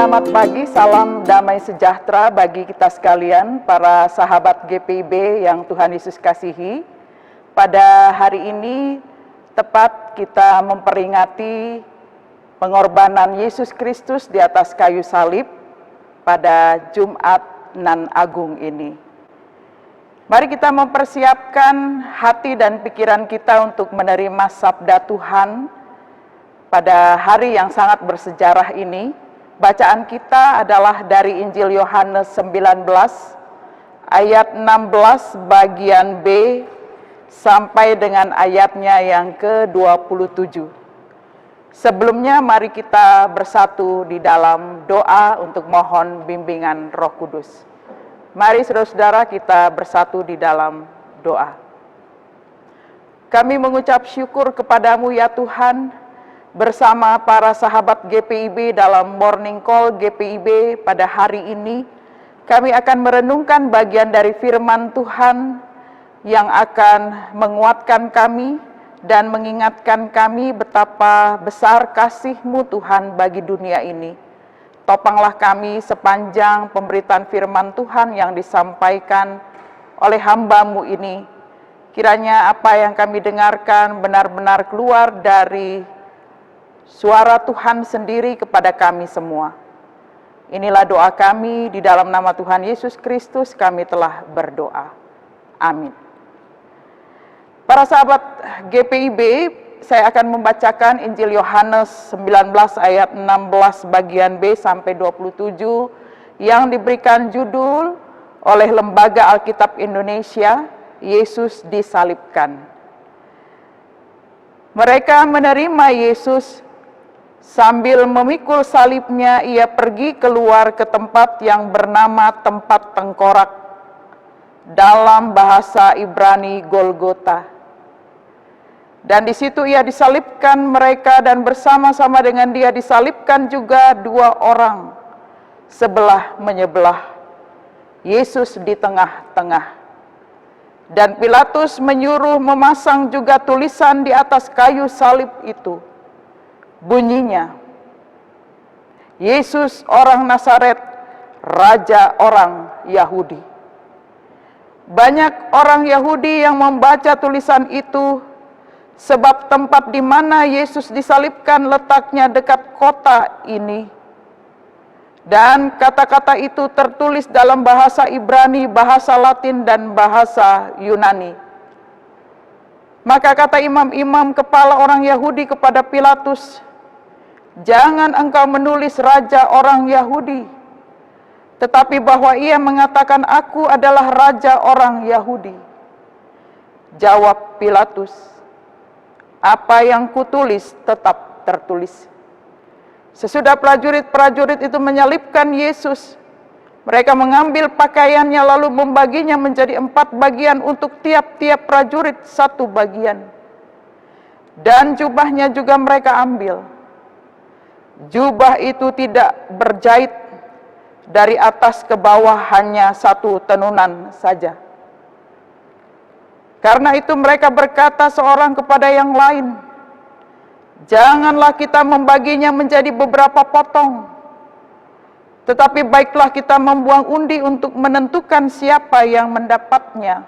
Selamat pagi, salam damai sejahtera bagi kita sekalian, para sahabat GPIB yang Tuhan Yesus kasihi. Pada hari ini, tepat kita memperingati pengorbanan Yesus Kristus di atas kayu salib pada Jumat Nan Agung ini. Mari kita mempersiapkan hati dan pikiran kita untuk menerima sabda Tuhan pada hari yang sangat bersejarah ini. Bacaan kita adalah dari Injil Yohanes 19 ayat 16 bagian B sampai dengan ayatnya yang ke-27. Sebelumnya mari kita bersatu di dalam doa untuk mohon bimbingan Roh Kudus. Mari saudara-saudara kita bersatu di dalam doa. Kami mengucap syukur kepadamu ya Tuhan, bersama para sahabat GPIB dalam Morning Call GPIB pada hari ini, kami akan merenungkan bagian dari firman Tuhan yang akan menguatkan kami dan mengingatkan kami betapa besar kasih-Mu Tuhan bagi dunia ini. Topanglah kami sepanjang pemberitaan firman Tuhan yang disampaikan oleh hamba-Mu ini. Kiranya apa yang kami dengarkan benar-benar keluar dari suara Tuhan sendiri kepada kami semua. Inilah doa kami, di dalam nama Tuhan Yesus Kristus kami telah berdoa. Amin. Para sahabat GPIB, saya akan membacakan Injil Yohanes 19 ayat 16 bagian B sampai 27 yang diberikan judul oleh Lembaga Alkitab Indonesia, Yesus disalibkan. Mereka menerima Yesus. Sambil memikul salibnya, ia pergi keluar ke tempat yang bernama tempat tengkorak, dalam bahasa Ibrani Golgota. Dan di situ ia disalibkan mereka, dan bersama-sama dengan dia disalibkan juga dua orang, sebelah menyebelah, Yesus di tengah-tengah. Dan Pilatus menyuruh memasang juga tulisan di atas kayu salib itu. Bunyinya, Yesus orang Nazaret, Raja orang Yahudi. Banyak orang Yahudi yang membaca tulisan itu, sebab tempat di mana Yesus disalibkan letaknya dekat kota ini. Dan kata-kata itu tertulis dalam bahasa Ibrani, bahasa Latin, dan bahasa Yunani. Maka kata imam-imam kepala orang Yahudi kepada Pilatus, "Jangan engkau menulis Raja orang Yahudi, tetapi bahwa ia mengatakan aku adalah Raja orang Yahudi." Jawab Pilatus, "Apa yang kutulis tetap tertulis." Sesudah prajurit-prajurit itu menyalibkan Yesus, mereka mengambil pakaiannya lalu membaginya menjadi 4 bagian untuk tiap-tiap prajurit 1 bagian. Dan jubahnya juga mereka ambil. Jubah itu tidak berjahit, dari atas ke bawah hanya 1 tenunan saja. Karena itu mereka berkata seorang kepada yang lain, "Janganlah kita membaginya menjadi beberapa potong, tetapi baiklah kita membuang undi untuk menentukan siapa yang mendapatnya.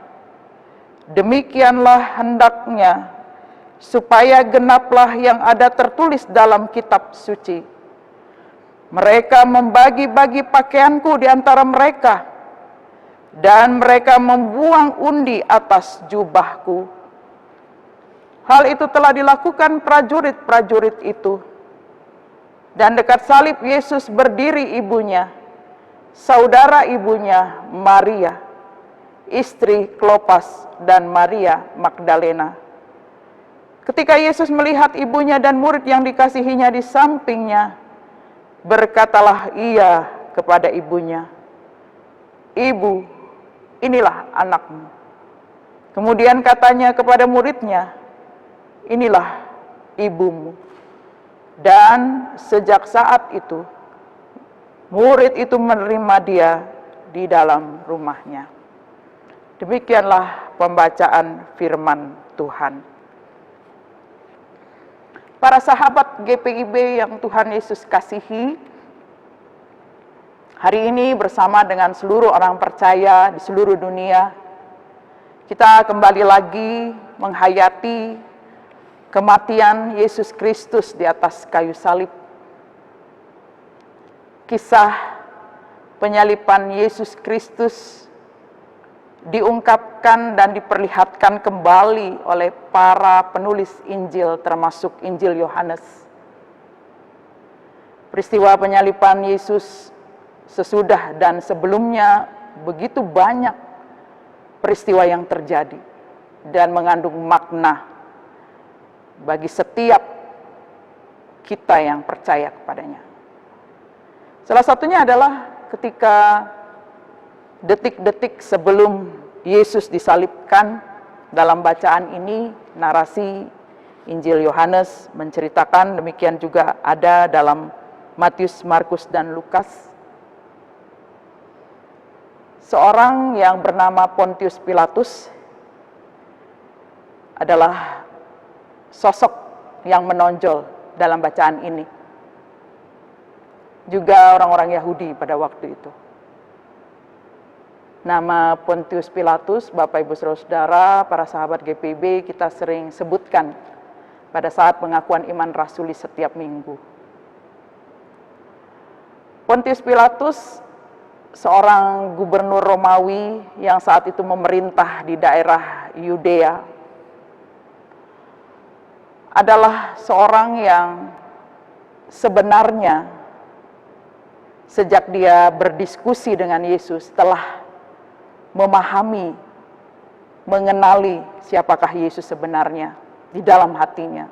Demikianlah hendaknya, supaya genaplah yang ada tertulis dalam kitab suci. Mereka membagi-bagi pakaianku di antara mereka, dan mereka membuang undi atas jubahku." Hal itu telah dilakukan prajurit-prajurit itu. Dan dekat salib Yesus berdiri ibunya, saudara ibunya Maria, istri Klopas, dan Maria Magdalena. Ketika Yesus melihat ibunya dan murid yang dikasihinya di sampingnya, berkatalah ia kepada ibunya, "Ibu, inilah anakmu." Kemudian katanya kepada muridnya, "Inilah ibumu." Dan sejak saat itu, murid itu menerima dia di dalam rumahnya. Demikianlah pembacaan firman Tuhan. Para sahabat GPIB yang Tuhan Yesus kasihi, Hari ini bersama dengan seluruh orang percaya di seluruh dunia, kita kembali lagi menghayati kematian Yesus Kristus di atas kayu salib. Kisah penyaliban Yesus Kristus diungkapkan dan diperlihatkan kembali oleh para penulis Injil, termasuk Injil Yohanes. Peristiwa penyaliban Yesus sesudah dan sebelumnya begitu banyak peristiwa yang terjadi dan mengandung makna bagi setiap kita yang percaya kepadanya. Salah satunya adalah ketika detik-detik sebelum Yesus disalibkan, dalam bacaan ini narasi Injil Yohanes menceritakan, demikian juga ada dalam Matius, Markus, dan Lukas. Seorang yang bernama Pontius Pilatus adalah sosok yang menonjol dalam bacaan ini. Juga orang-orang Yahudi pada waktu itu. Nama Pontius Pilatus, Bapak Ibu Saudara, para sahabat GPIB, kita sering sebutkan pada saat pengakuan iman rasuli setiap minggu. Pontius Pilatus seorang gubernur Romawi yang saat itu memerintah di daerah Yudea, adalah seorang yang sebenarnya sejak dia berdiskusi dengan Yesus telah memahami, mengenali siapakah Yesus sebenarnya di dalam hatinya.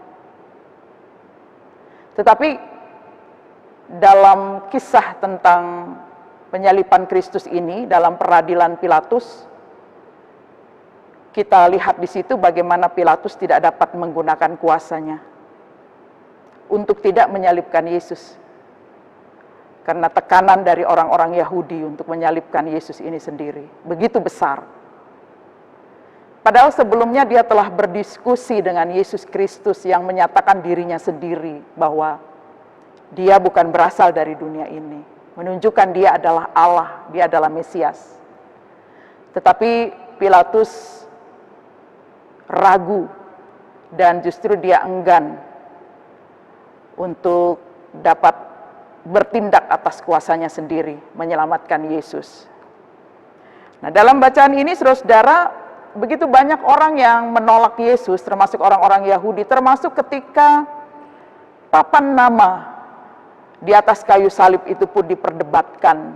Tetapi dalam kisah tentang penyaliban Kristus ini, dalam peradilan Pilatus, kita lihat di situ bagaimana Pilatus tidak dapat menggunakan kuasanya untuk tidak menyalibkan Yesus. Karena tekanan dari orang-orang Yahudi untuk menyalibkan Yesus ini sendiri begitu besar. Padahal sebelumnya dia telah berdiskusi dengan Yesus Kristus yang menyatakan dirinya sendiri bahwa dia bukan berasal dari dunia ini, menunjukkan dia adalah Allah, dia adalah Mesias. Tetapi Pilatus ragu dan justru dia enggan untuk dapat bertindak atas kuasanya sendiri, menyelamatkan Yesus. Nah, dalam bacaan ini, saudara-saudara, begitu banyak orang yang menolak Yesus, termasuk orang-orang Yahudi, termasuk ketika papan nama di atas kayu salib itu pun diperdebatkan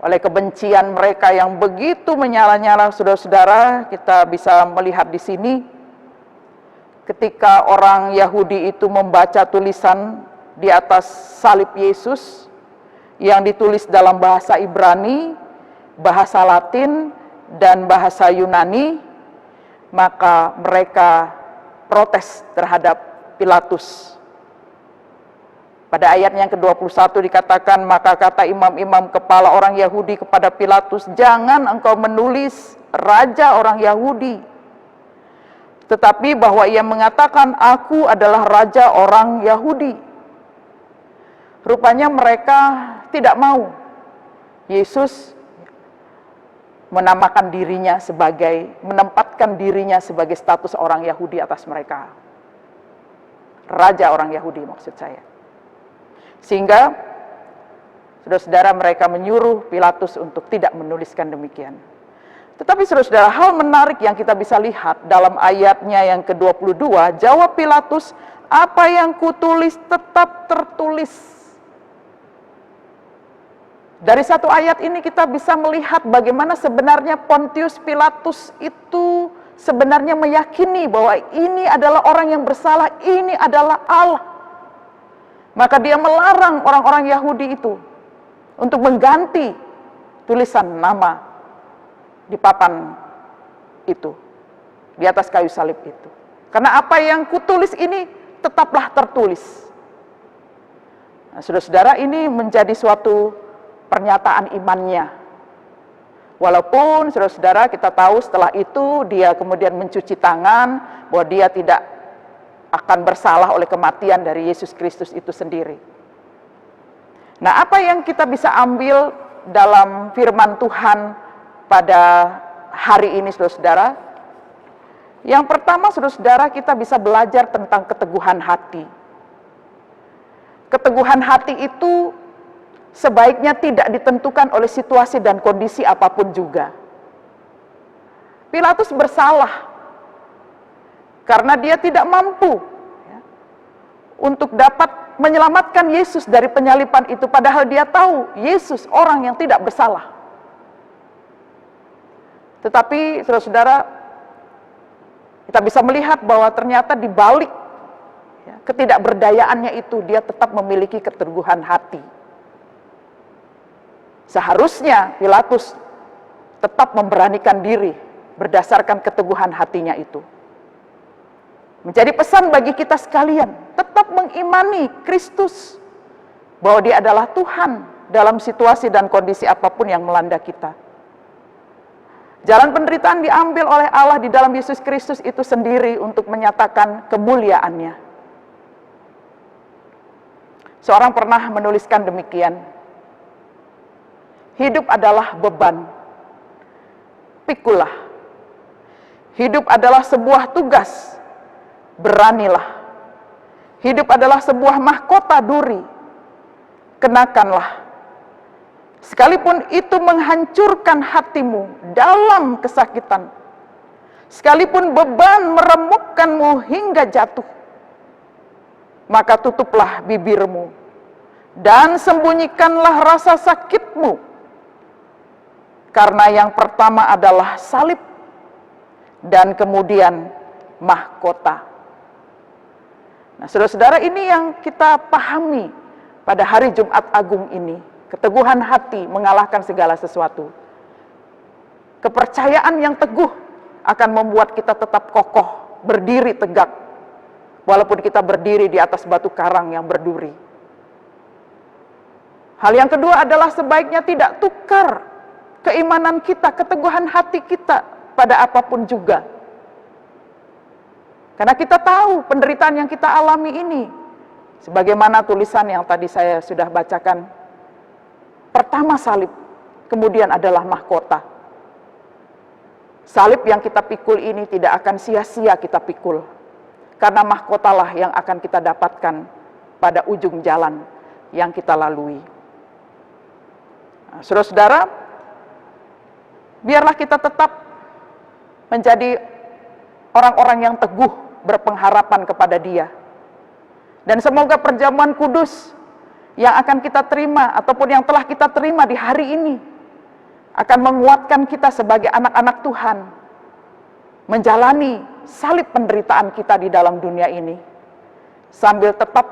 oleh kebencian mereka yang begitu menyala-nyala. Saudara-saudara, kita bisa melihat di sini ketika orang Yahudi itu membaca tulisan di atas salib Yesus yang ditulis dalam bahasa Ibrani, bahasa Latin, dan bahasa Yunani, maka mereka protes terhadap Pilatus. Pada ayat yang ke-21 dikatakan, maka kata imam-imam kepala orang Yahudi kepada Pilatus, jangan engkau menulis raja orang Yahudi, tetapi bahwa ia mengatakan, aku adalah raja orang Yahudi. Rupanya mereka tidak mau Yesus menamakan dirinya sebagai, menempatkan dirinya sebagai status orang Yahudi atas mereka. Raja orang Yahudi maksud saya. Sehingga saudara-saudara mereka menyuruh Pilatus untuk tidak menuliskan demikian. Tetapi saudara-saudara, hal menarik yang kita bisa lihat dalam ayatnya yang ke-22, jawab Pilatus, apa yang kutulis tetap tertulis. Dari satu ayat ini kita bisa melihat bagaimana sebenarnya Pontius Pilatus itu sebenarnya meyakini bahwa ini adalah orang yang bersalah, ini adalah Allah. Maka dia melarang orang-orang Yahudi itu untuk mengganti tulisan nama di papan itu, di atas kayu salib itu. Karena apa yang kutulis ini tetaplah tertulis. Nah, saudara-saudara, ini menjadi suatu pernyataan imannya. Walaupun saudara-saudara kita tahu setelah itu dia kemudian mencuci tangan bahwa dia tidak akan bersalah oleh kematian dari Yesus Kristus itu sendiri. Nah, apa yang kita bisa ambil dalam firman Tuhan pada hari ini, saudara-saudara? Yang pertama, saudara-saudara, kita bisa belajar tentang keteguhan hati. Keteguhan hati itu sebaiknya tidak ditentukan oleh situasi dan kondisi apapun juga. Pilatus bersalah karena dia tidak mampu untuk dapat menyelamatkan Yesus dari penyaliban itu, padahal dia tahu Yesus orang yang tidak bersalah. Tetapi saudara-saudara, kita bisa melihat bahwa ternyata di balik ketidakberdayaannya itu, dia tetap memiliki keteguhan hati. Seharusnya Pilatus tetap memberanikan diri berdasarkan keteguhan hatinya itu. Menjadi pesan bagi kita sekalian, tetap mengimani Kristus, bahwa dia adalah Tuhan dalam situasi dan kondisi apapun yang melanda kita. Jalan penderitaan diambil oleh Allah di dalam Yesus Kristus itu sendiri untuk menyatakan kemuliaannya. Seorang pernah menuliskan demikian, hidup adalah beban, pikulah. Hidup adalah sebuah tugas, beranilah. Hidup adalah sebuah mahkota duri, kenakanlah. Sekalipun itu menghancurkan hatimu dalam kesakitan, sekalipun beban meremukkanmu hingga jatuh, maka tutuplah bibirmu dan sembunyikanlah rasa sakitmu, karena yang pertama adalah salib dan kemudian mahkota. Nah, saudara-saudara, ini yang kita pahami pada hari Jumat Agung ini. Keteguhan hati mengalahkan segala sesuatu. Kepercayaan yang teguh akan membuat kita tetap kokoh, berdiri tegak, walaupun kita berdiri di atas batu karang yang berduri. Hal yang kedua adalah sebaiknya tidak tukar keimanan kita, keteguhan hati kita pada apapun juga. Karena kita tahu penderitaan yang kita alami ini, sebagaimana tulisan yang tadi saya sudah bacakan, pertama salib, kemudian adalah mahkota. Salib yang kita pikul ini tidak akan sia-sia kita pikul, karena mahkotalah yang akan kita dapatkan pada ujung jalan yang kita lalui. Nah, saudara-saudara, biarlah kita tetap menjadi orang-orang yang teguh berpengharapan kepada Dia. Dan semoga perjamuan kudus yang akan kita terima ataupun yang telah kita terima di hari ini akan menguatkan kita sebagai anak-anak Tuhan menjalani salib penderitaan kita di dalam dunia ini sambil tetap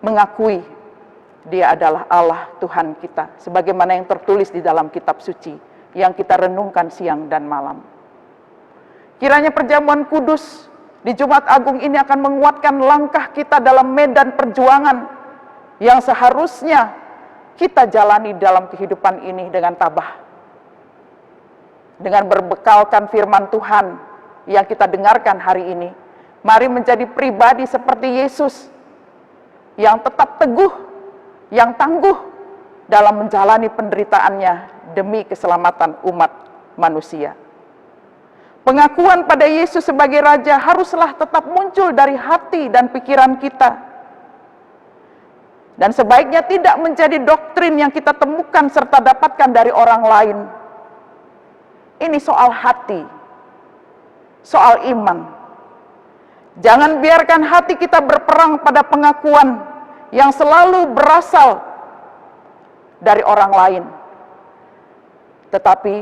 mengakui Dia adalah Allah Tuhan kita, sebagaimana yang tertulis di dalam kitab suci yang kita renungkan siang dan malam. Kiranya perjamuan kudus di Jumat Agung ini akan menguatkan langkah kita dalam medan perjuangan yang seharusnya kita jalani dalam kehidupan ini dengan tabah. Dengan berbekalkan firman Tuhan yang kita dengarkan hari ini, mari menjadi pribadi seperti Yesus, yang tetap teguh, yang tangguh dalam menjalani penderitaannya demi keselamatan umat manusia. Pengakuan pada Yesus sebagai Raja haruslah tetap muncul dari hati dan pikiran kita. Dan sebaiknya tidak menjadi doktrin yang kita temukan serta dapatkan dari orang lain. Ini soal hati, soal iman. Jangan biarkan hati kita berperang pada pengakuan yang selalu berasal dari orang lain. Tetapi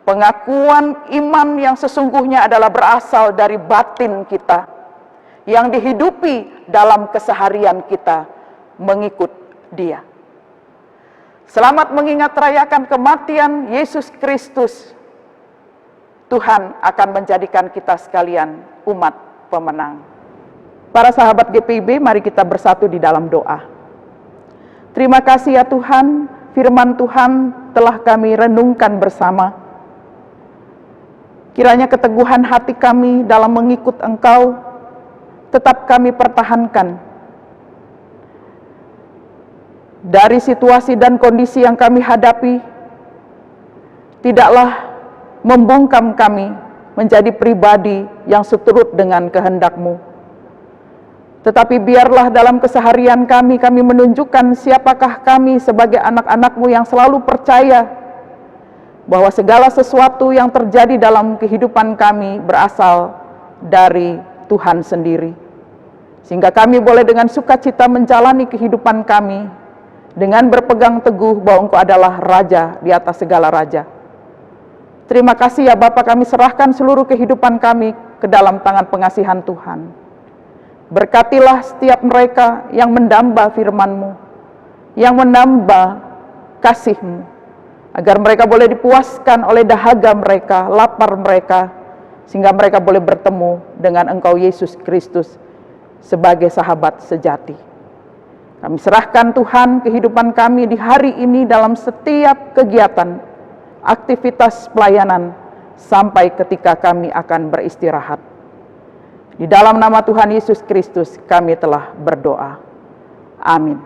pengakuan iman yang sesungguhnya adalah berasal dari batin kita, yang dihidupi dalam keseharian kita mengikut Dia. Selamat mengingat rayakan kematian Yesus Kristus. Tuhan akan menjadikan kita sekalian umat pemenang. Para sahabat GPIB, mari kita bersatu di dalam doa. Terima kasih ya Tuhan, firman Tuhan telah kami renungkan bersama. Kiranya keteguhan hati kami dalam mengikut Engkau tetap kami pertahankan. dari situasi dan kondisi yang kami hadapi, tidaklah membungkam kami menjadi pribadi yang seturut dengan kehendak-Mu. Tetapi biarlah dalam keseharian kami menunjukkan siapakah kami sebagai anak-anak-Mu yang selalu percaya bahwa segala sesuatu yang terjadi dalam kehidupan kami berasal dari Tuhan sendiri. Sehingga kami boleh dengan sukacita menjalani kehidupan kami dengan berpegang teguh bahwa Engkau adalah Raja di atas segala raja. Terima kasih ya Bapa, kami serahkan seluruh kehidupan kami ke dalam tangan pengasihan Tuhan. Berkatilah setiap mereka yang mendamba firman-Mu, yang menambah kasih-Mu, agar mereka boleh dipuaskan oleh dahaga mereka, lapar mereka, sehingga mereka boleh bertemu dengan Engkau Yesus Kristus sebagai sahabat sejati. Kami serahkan Tuhan kehidupan kami di hari ini dalam setiap kegiatan, aktivitas pelayanan, sampai ketika kami akan beristirahat. Di dalam nama Tuhan Yesus Kristus kami telah berdoa. Amin.